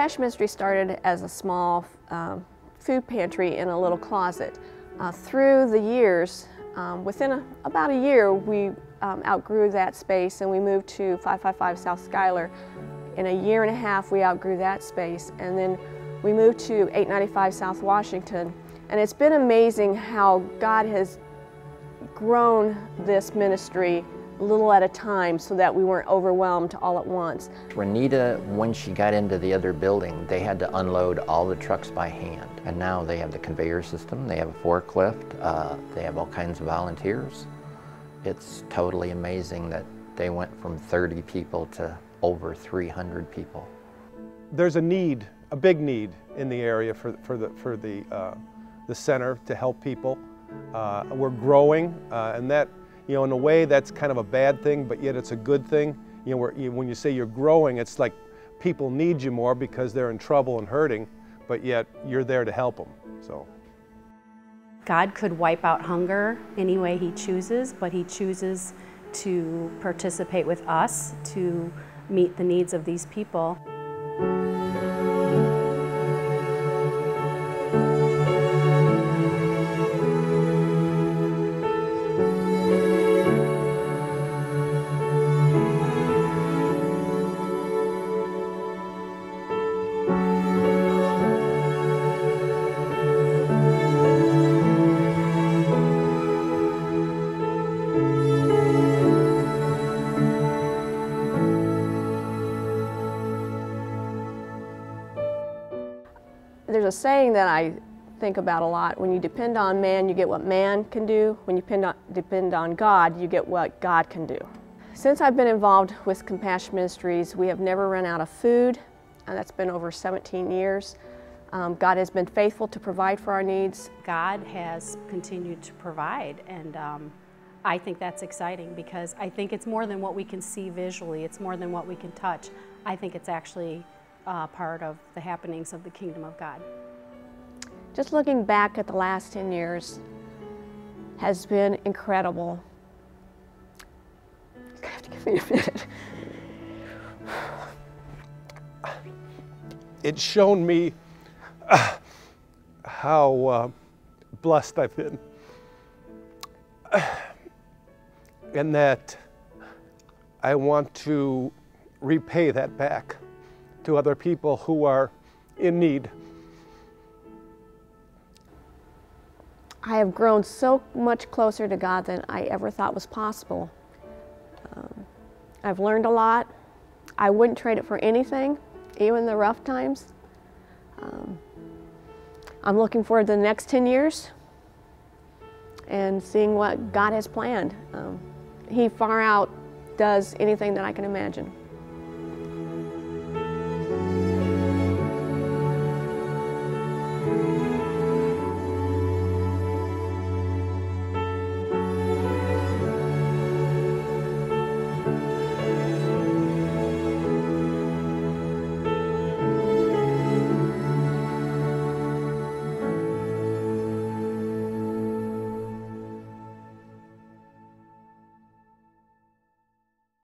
Compassion Ministry started as a small food pantry in a little closet. Through the years, within about a year, we outgrew that space and we moved to 555 South Schuyler. In a year and a half, we outgrew that space, and then we moved to 895 South Washington. And it's been amazing how God has grown this ministry a little at a time so that we weren't overwhelmed all at once. Renita, when she got into the other building, they had to unload all the trucks by hand. And now they have the conveyor system, they have a forklift, they have all kinds of volunteers. It's totally amazing that they went from 30 people to over 300 people. There's a need, a big need in the area for the center to help people. We're growing, and that, in a way that's kind of a bad thing, but yet it's a good thing. When you say you're growing, it's like people need you more because they're in trouble and hurting, but yet you're there to help them. So God could wipe out hunger any way He chooses, but He chooses to participate with us to meet the needs of these people. There's a saying that I think about a lot: when you depend on man, you get what man can do. When you depend on God, you get what God can do. Since I've been involved with Compassion Ministries, we have never run out of food, and that's been over 17 years. God has been faithful to provide for our needs. God has continued to provide, and I think that's exciting because I think it's more than what we can see visually. It's more than what we can touch. I think it's actually part of the happenings of the kingdom of God. Just looking back at the last 10 years has been incredible. You have to give me a minute. it's shown me how blessed I've been, and that I want to repay that back to other people who are in need. I have grown so much closer to God than I ever thought was possible. I've learned a lot. I wouldn't trade it for anything, even the rough times. I'm looking forward to the next 10 years and seeing what God has planned. He far outdoes anything that I can imagine.